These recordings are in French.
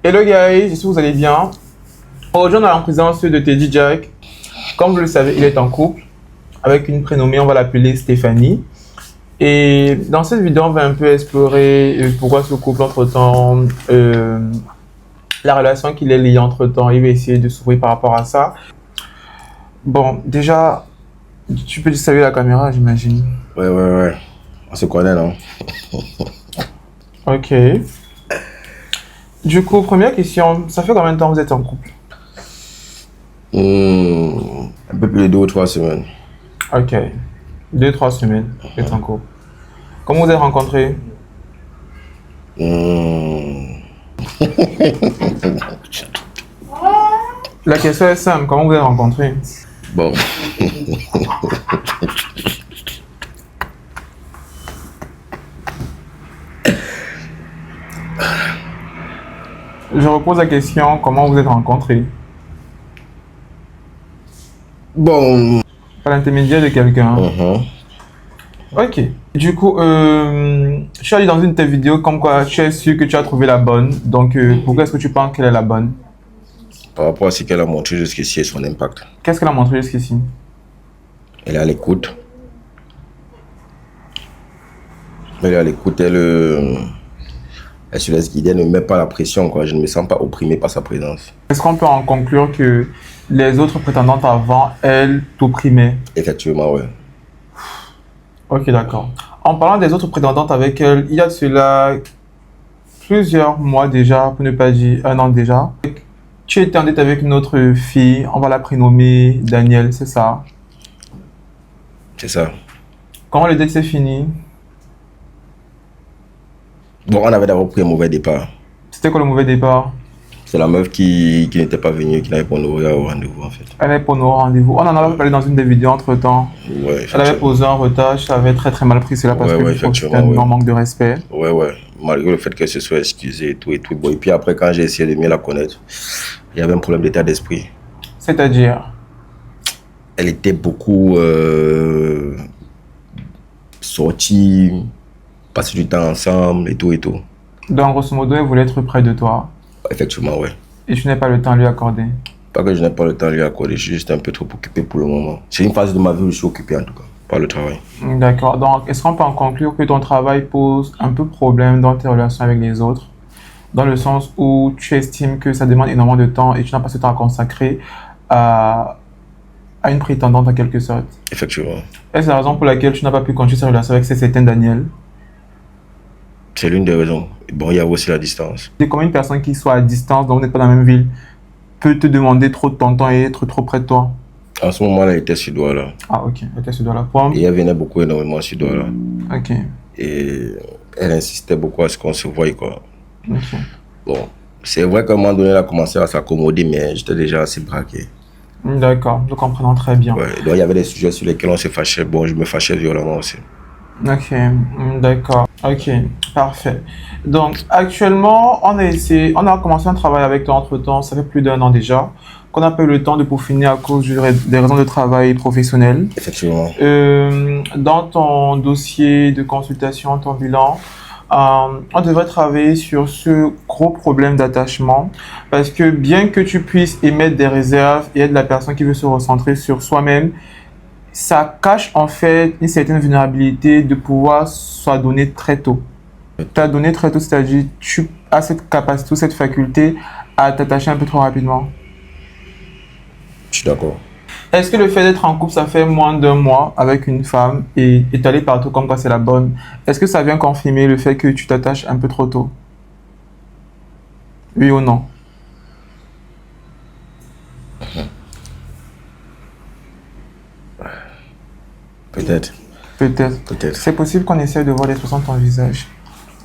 Hello guys, j'espère que vous allez bien. Aujourd'hui, on est en présence de Teddy Jack. Comme vous le savez, il est en couple avec une prénommée, on va l'appeler Stéphanie. Et dans cette vidéo, on va un peu explorer pourquoi ce couple entre-temps, la relation qu'il est liée entre-temps, il va essayer de s'ouvrir par rapport à ça. Bon, déjà, tu peux saluer la caméra, j'imagine. Ouais. On se connaît, non? Ok. Du coup, première question, ça fait combien de temps que vous êtes en couple? Un peu plus de 2 ou 3 semaines. Ok. 2-3 semaines, vous êtes en couple. Comment vous êtes rencontrés? La question est simple, comment vous êtes rencontrés? Bon. Je repose la question, comment vous êtes rencontrés? Bon. Par l'intermédiaire de quelqu'un. Ok. Du coup, je suis allé dans une de tes vidéos comme quoi tu es sûr que tu as trouvé la bonne. Donc, pourquoi est-ce que tu penses qu'elle est la bonne? Par rapport à ce qu'elle a montré jusqu'ici et son impact. Qu'est-ce qu'elle a montré jusqu'ici? Elle est à l'écoute. Elle se laisse guider, elle ne met pas la pression, quoi. Je ne me sens pas opprimé par sa présence. Est-ce qu'on peut en conclure que les autres prétendantes avant, elles t'opprimaient? Effectivement, ouais. Ok, d'accord. En parlant des autres prétendantes avec elle, il y a de cela plusieurs mois déjà, pour ne pas dire 1 an déjà. Tu étais en date avec une autre fille, on va la prénommer Danielle, c'est ça? C'est ça. Comment le date s'est fini? Bon, on avait d'abord pris un mauvais départ. C'était quoi le mauvais départ? C'est la meuf qui n'était pas venue, qui n'avait pas honoré au rendez-vous, en fait. Elle avait pas honoré au rendez-vous. On en avait parlé dans une des vidéos entre temps. Ouais, Elle avait posé un retard, ça avait très mal pris cela parce que je trouve que c'était un manque de respect. Ouais. Malgré le fait qu'elle se soit excusée et tout. Bon, et puis après, quand j'ai essayé de mieux la connaître, il y avait un problème d'état d'esprit. C'est-à-dire? Elle était beaucoup sortie, passer du temps ensemble et tout. Donc, grosso modo, elle voulait être près de toi. Effectivement, ouais. Et tu n'as pas le temps à lui accorder. Pas que je n'ai pas le temps à lui accorder, je suis juste un peu trop occupé pour le moment. C'est une phase de ma vie où je suis occupé en tout cas, par le travail. D'accord. Donc, est-ce qu'on peut en conclure que ton travail pose un peu problème dans tes relations avec les autres? Dans le sens où tu estimes que ça demande énormément de temps et tu n'as pas ce temps à consacrer à une prétendante en quelque sorte. Effectivement. Est-ce la raison pour laquelle tu n'as pas pu continuer cette relation avec ce certain Daniel? C'est l'une des raisons. Bon, il y a aussi la distance. C'est comme une personne qui soit à distance, donc vous n'êtes pas dans la même ville, peut te demander trop de ton temps et être trop près de toi. En ce moment-là, elle était sur Douala. Ah, ok. Elle était sur Douala. Pomme. Et elle venait énormément sur Douala. Ok. Et elle insistait beaucoup à ce qu'on se voie, quoi. Ok. Bon, c'est vrai qu'à un moment donné, elle a commencé à s'accommoder, mais j'étais déjà assez braqué. D'accord, je comprends très bien. Ouais, donc il y avait des sujets sur lesquels on se fâchait. Bon, je me fâchais violemment aussi. Ok, d'accord. Ok, parfait. Donc, actuellement, on a commencé un travail avec toi entre-temps, ça fait plus d'1 an déjà, qu'on n'a pas eu le temps de peaufiner à cause des raisons de travail professionnelles. Effectivement. Dans ton dossier de consultation, ton bilan, on devrait travailler sur ce gros problème d'attachement parce que bien que tu puisses émettre des réserves et être la personne qui veut se recentrer sur soi-même, ça cache en fait une certaine vulnérabilité de pouvoir s'adonner très tôt. T'adonner très tôt, c'est-à-dire tu as cette capacité ou cette faculté à t'attacher un peu trop rapidement. Je suis d'accord. Est-ce que le fait d'être en couple, ça fait moins d'1 mois avec une femme et étalé partout comme quoi c'est la bonne, est-ce que ça vient confirmer le fait que tu t'attaches un peu trop tôt? Oui ou non? Peut-être. Peut-être. C'est possible qu'on essaie de voir l'expression de ton visage.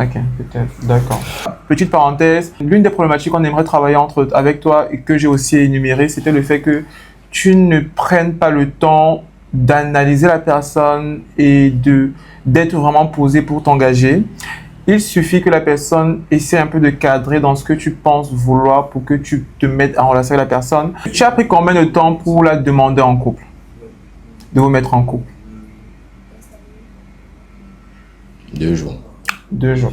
Ok, peut-être. D'accord. Petite parenthèse, l'une des problématiques qu'on aimerait travailler avec toi et que j'ai aussi énuméré, c'était le fait que tu ne prennes pas le temps d'analyser la personne et d'être vraiment posé pour t'engager. Il suffit que la personne essaie un peu de cadrer dans ce que tu penses vouloir pour que tu te mettes en relation avec la personne. Tu as pris combien de temps pour la demander en couple? De vous mettre en couple? 2 jours. 2 jours.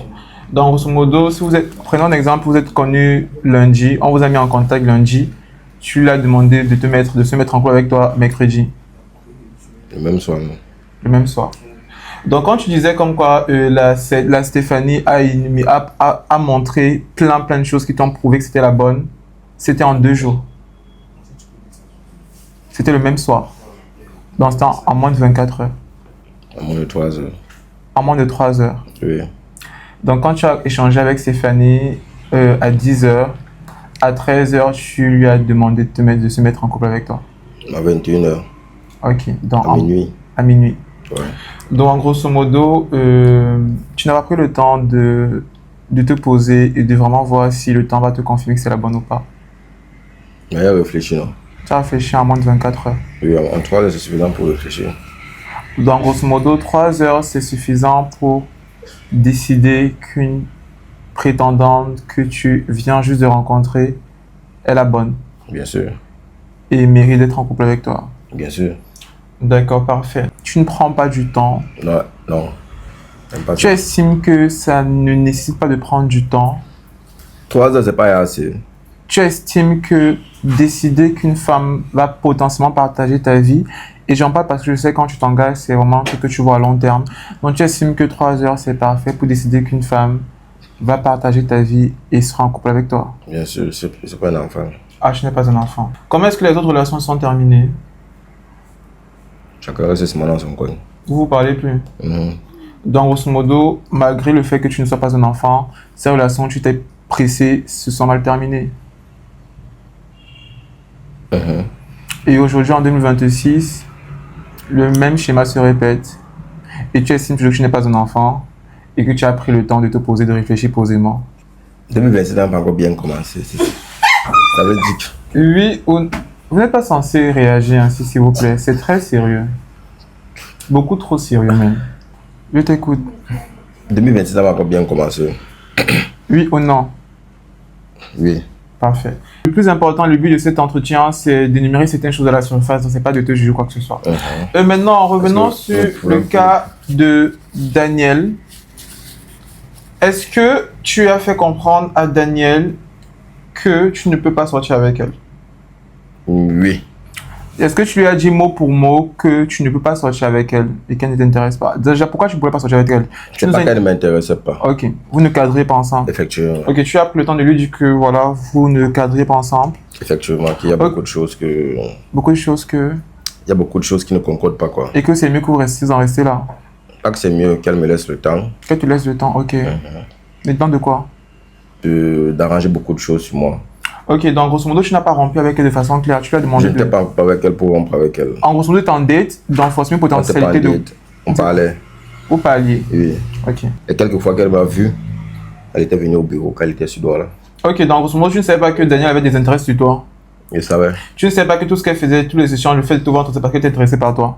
Donc, grosso modo, si vous êtes, prenons un exemple, vous êtes connu lundi, on vous a mis en contact lundi, tu lui as demandé de se mettre en couple avec toi mercredi. Le même soir, non. Le même soir. Donc, quand tu disais comme quoi la Stéphanie a montré plein de choses qui t'ont prouvé que c'était la bonne, c'était en 2 jours. C'était le même soir. Dans ce temps, en moins de 24 heures. À moins de 3 heures. En moins de 3 heures. Oui. Donc, quand tu as échangé avec Stéphanie à 10 heures, à 13 heures, tu lui as demandé de se mettre en couple avec toi. À 21 heures. Ok. Donc, À minuit. À minuit. Ouais. Donc, grosso modo, tu n'as pas pris le temps de te poser et de vraiment voir si le temps va te confirmer que c'est la bonne ou pas. Mais il a réfléchi, non? Tu as réfléchi en moins de 24 heures. Oui, en 3 heures, c'est suffisant pour réfléchir. Donc, grosso modo, 3 heures, c'est suffisant pour décider qu'une prétendante que tu viens juste de rencontrer est la bonne Bien sûr. et mérite d'être en couple avec toi. Bien sûr. D'accord, parfait. Tu ne prends pas du temps. Non, non. Même pas Tu ça. estimes que ça ne nécessite pas de prendre du temps. 3 heures, c'est pas assez. Tu estimes que décider qu'une femme va potentiellement partager ta vie, et j'en parle parce que je sais quand tu t'engages, c'est vraiment ce que tu vois à long terme. Donc tu estimes que 3 heures, c'est parfait pour décider qu'une femme va partager ta vie et sera en couple avec toi. Bien sûr, c'est pas un enfant. Ah, je n'ai pas un enfant. Comment est-ce que les autres relations sont terminées? Chacun reste seulement dans son coin. Vous vous parlez plus. Mhm. Donc, grosso modo, malgré le fait que tu ne sois pas un enfant, ces relations, tu t'es pressé, se sont mal terminées. Mhm. Et aujourd'hui, en 2026, le même schéma se répète. Et tu estimes toujours que tu n'es pas un enfant et que tu as pris le temps de te poser, de réfléchir posément. 2027 n'a pas encore bien commencé. Ça veut dire que Oui ou... Vous n'êtes pas censé réagir ainsi, s'il vous plaît. C'est très sérieux. Beaucoup trop sérieux, même. Je t'écoute. 2027 n'a pas encore bien commencé. Oui ou non? Oui. Parfait. Le plus important, le but de cet entretien, c'est d'énumérer certaines choses à la surface. Donc, c'est pas de te juger quoi que ce soit. Maintenant, revenons sur le cas de Daniel. Est-ce que tu as fait comprendre à Daniel que tu ne peux pas sortir avec elle? Oui. Est-ce que tu lui as dit mot pour mot que tu ne peux pas sortir avec elle et qu'elle ne t'intéresse pas? Déjà, pourquoi tu ne pouvais pas sortir avec elle? C'est pas qu'elle ne m'intéressait pas. Ok. Vous ne cadrez pas ensemble? Effectivement. Ok, tu as pris le temps de lui dire que voilà, vous ne cadrez pas ensemble? Effectivement, qu'il y a beaucoup de choses que... Beaucoup de choses que... Il y a beaucoup de choses qui ne concordent pas, quoi. Et que c'est mieux que vous restiez en rester là? Pas que c'est mieux qu'elle me laisse le temps. Qu'elle te laisse le temps, ok. Mais le temps de quoi? D'arranger beaucoup de choses sur moi. Ok, donc grosso modo, tu n'as pas rompu avec elle de façon claire. Tu lui as demandé Je n'étais pas avec elle pour rompre avec elle. En grosso modo, tu es en date, d'enforcement On n'était pas en potentialité de... date. On parlait. Vous parliez. Oui. Ok. Et quelques fois qu'elle m'a vu, elle était venue au bureau quand elle était sur doigt là. Ok, donc grosso modo, tu ne savais pas que Daniel avait des intérêts sur toi. Je savais. Tu ne savais pas que tout ce qu'elle faisait, tous les échanges, le fait de te voir, c'est parce qu'elle était intéressée par toi.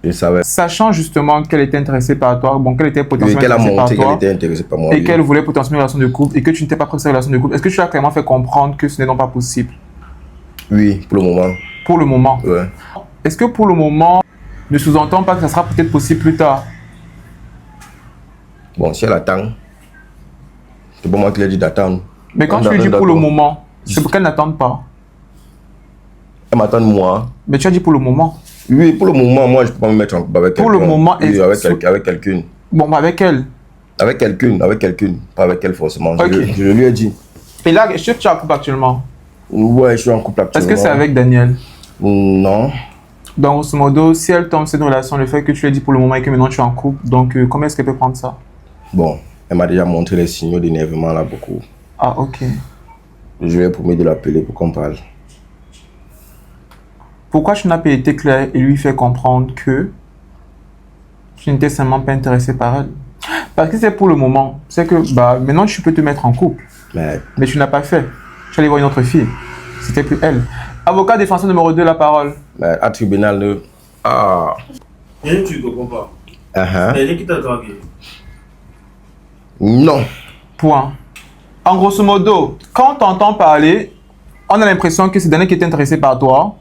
Je savais. Sachant justement qu'elle était intéressée par toi, bon, qu'elle était Oui, potentiellement qu'elle a intéressée par montré qu'elle toi, était intéressée par moi. et Oui. qu'elle voulait potentiellement une relation de couple, et que tu n'étais pas prêt à cette relation de couple, est-ce que tu as clairement fait comprendre que ce n'est donc pas possible? Oui, pour le moment. Pour le moment. Ouais. Est-ce que pour le moment, ne sous-entend pas que ça sera peut-être possible plus tard? Bon, si elle attend, c'est pas moi qui l'ai dit d'attendre. Mais quand tu lui dis pour le moment, c'est pour qu'elle n'attende pas. Elle m'attend moi. Mais tu as dit pour le moment. Oui, pour le moment, moi, je peux pas me mettre en couple avec quelqu'un. Pour le moment, oui, est-ce- avec quelqu'un. Bon, bah avec elle. Avec quelqu'un, pas avec elle forcément. Ok. Je lui ai dit. Et là, est-ce que tu es en couple actuellement? Ouais, je suis en couple Est-ce actuellement. que c'est avec Daniel? Non. Donc, grosso modo, si elle tombe dans cette relation, le fait que tu lui as dit pour le moment et que maintenant tu es en couple, donc comment est-ce qu'elle peut prendre ça? Bon, elle m'a déjà montré les signaux d'énervement là beaucoup. Ah, ok. Je lui ai promis de l'appeler pour qu'on parle. Pourquoi tu n'as pas été clair et lui faire comprendre que tu n'étais seulement pas intéressé par elle? Parce que c'est pour le moment. C'est que bah, maintenant tu peux te mettre en couple, Mais mais tu n'as pas fait. Tu allais voir une autre fille. C'était plus elle. Avocat défenseur numéro 2, la parole. à tribunal de... Ah. Et tu ne comprends pas. Uh-huh. C'est qui t'a dragué. Non. Point. En grosso modo, quand tu entends parler, on a l'impression que c'est Daniel qui était intéressé par toi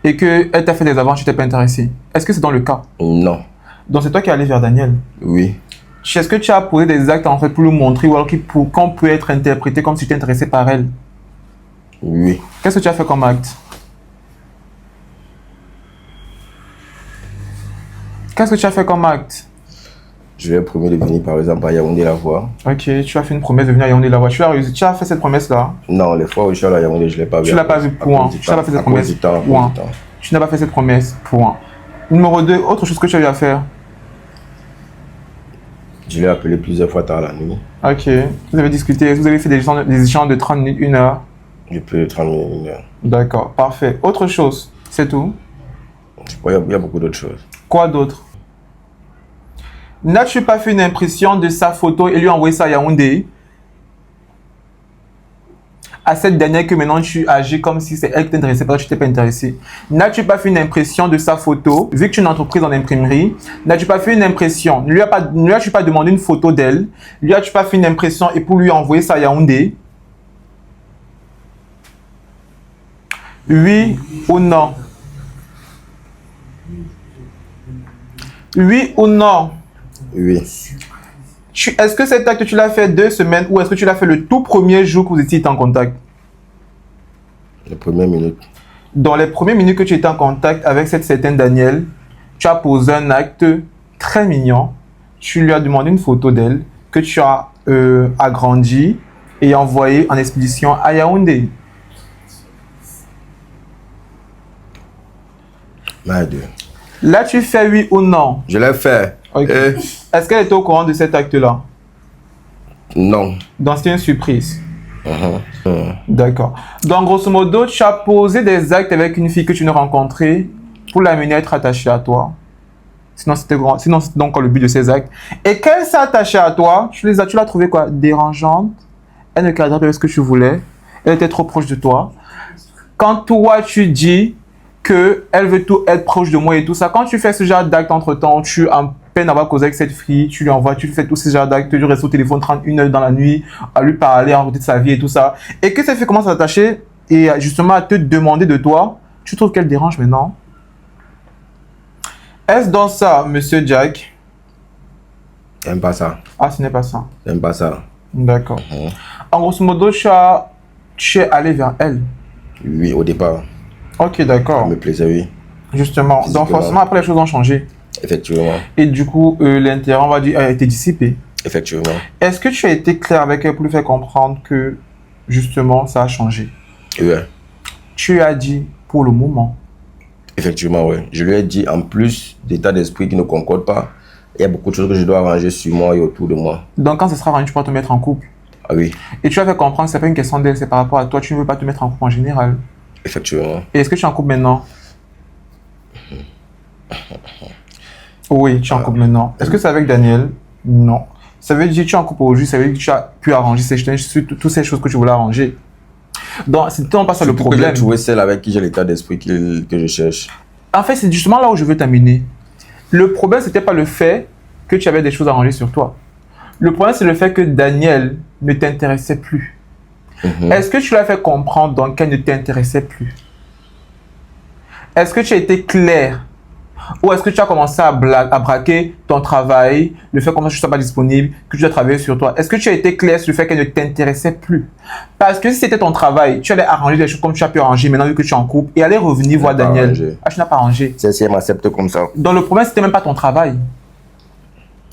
et qu'elle t'a fait des avances, tu n'étais pas intéressé. Est-ce que c'est dans le cas? Non. Donc c'est toi qui es allé vers Daniel. Oui. Est-ce que tu as posé des actes en fait pour lui montrer ou alors qu'on peut être interprété comme si tu étais intéressé par elle? Oui. Qu'est-ce que tu as fait comme acte? Qu'est-ce que tu as fait comme acte? Je lui ai promis de venir par exemple à Yaoundé la voir. Ok, tu as fait une promesse de venir à Yaoundé la voir. Tu as fait cette promesse-là? Non, les fois où je suis allé à Yaoundé, je ne l'ai pas vu. Tu l'as pas vu, point. Tu n'as pas fait cette promesse. Point. Tu n'as pas fait cette promesse, point. Numéro 2, autre chose que tu as eu à faire. Je l'ai appelé plusieurs fois tard la nuit. Ok, vous avez discuté, vous avez fait des échanges de 30 minutes, 1 heure. Depuis 30 minutes, 1 heure. D'accord, parfait. Autre chose, c'est tout? Il y a beaucoup d'autres choses. Quoi d'autre? N'as-tu pas fait une impression de sa photo et lui envoyé ça à Yaoundé? À cette dernière que maintenant tu agis comme si c'est elle qui t'intéressait, parce que tu t'es pas intéressé. N'as-tu pas fait une impression de sa photo, vu que tu es une entreprise en imprimerie? N'as-tu pas fait une impression? Ne lui as-tu pas demandé une photo d'elle? Lui as-tu pas fait une impression et pour lui envoyer ça à Yaoundé? Oui ou non? Oui ou non? Oui. Est-ce que cet acte, tu l'as fait 2 semaines ou est-ce que tu l'as fait le tout premier jour que vous étiez en contact? Les premières minutes. Dans les premières minutes que tu étais en contact avec cette certaine Danielle, tu as posé un acte très mignon. Tu lui as demandé une photo d'elle que tu as agrandi et envoyé en expédition à Yaoundé. Merde. Là, tu fais oui ou non? Je l'ai fait. Ok. Est-ce qu'elle était au courant de cet acte-là? Non. Donc, c'était une surprise. D'accord. Donc, grosso modo, tu as posé des actes avec une fille que tu ne rencontrais pour l'amener à être attachée à toi. Sinon, c'était donc le but de ces actes. Et qu'elle s'est attachée à toi, tu l'as trouvée quoi? Dérangeante. Elle ne cadrait pas ce que tu voulais. Elle était trop proche de toi. Quand toi, tu dis qu'elle veut tout être proche de moi et tout ça, quand tu fais ce genre d'acte entre-temps, tu as peine d'avoir causé avec cette fille, tu lui envoies, tu fais tous ces genres d'actes, tu restes au téléphone 31 heures dans la nuit, à lui parler, à raconter de sa vie et tout ça. Et que cette fille commence à s'attacher et justement à te demander de toi, tu trouves qu'elle dérange maintenant? Est-ce dans ça, monsieur Jack? J'aime pas ça. Ah, ce n'est pas ça. J'aime pas ça. D'accord. En grosso modo, tu es allé vers elle. Oui, au départ. Ok, Ça d'accord. me plaisait, oui. Justement. Physiquement. Donc forcément, après, les choses ont changé. Effectivement. Et du coup, l'intérêt, on va dire, a été dissipé. Effectivement. Est-ce que tu as été clair avec elle pour lui faire comprendre que, justement, ça a changé? Oui. Tu as dit, pour le moment. Effectivement, oui. Je lui ai dit, en plus d'état d'esprit qui ne concorde pas, il y a beaucoup de choses que je dois arranger sur moi et autour de moi. Donc, quand ce sera rendu, tu pourras te mettre en couple. Ah oui, Et tu as fait comprendre que ce n'est pas une question d'elle, c'est par rapport à toi. Tu ne veux pas te mettre en couple en général. effectivement. Et est-ce que tu es en couple maintenant? Oui, tu es en couple maintenant. Est-ce que c'est avec Daniel? Non. Ça veut dire que tu es en couple aujourd'hui, ça veut dire que tu as pu arranger toutes ces choses que tu voulais arranger. Donc, c'est tellement pas ça le Surtout que problème. j'ai trouvé celle avec qui j'ai l'état d'esprit que je cherche. En fait, c'est justement là où je veux t'amener. Le problème, c'était pas le fait que tu avais des choses à arranger sur toi. Le problème, c'est le fait que Daniel ne t'intéressait plus. Est-ce que tu l'as fait comprendre donc qu'elle ne t'intéressait plus? Est-ce que tu as été clair? Ou est-ce que tu as commencé à braquer ton travail, le fait que tu ne sois pas disponible, que tu dois travailler sur toi? Est-ce que tu as été clair sur le fait qu'elle ne t'intéressait plus? Parce que si c'était ton travail, tu allais arranger les choses comme tu as pu arranger maintenant vu que tu es en couple et aller revenir voir Daniel. Arrangé. Ah, tu n'as pas arrangé. C'est si elle m'accepte comme ça. Donc le problème, c'était même pas ton travail.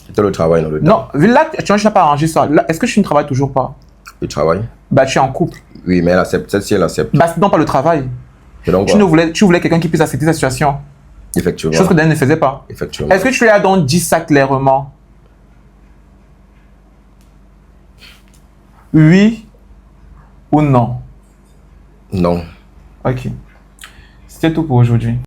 C'était le travail dans le temps. Non, vu là, tu n'as pas arrangé ça. Là, est-ce que tu ne travailles toujours pas? Le travail? Bah, tu es en couple. Oui, mais elle accepte. Celle-ci, elle accepte. Bah, c'est donc pas le travail. Et donc, Tu voulais quelqu'un qui puisse accepter sa situation. effectivement. Chose que Daniel ne faisait pas. Effectivement. Est-ce que tu lui as donc dit ça clairement? Oui ou non? Non. Ok. C'était tout pour aujourd'hui.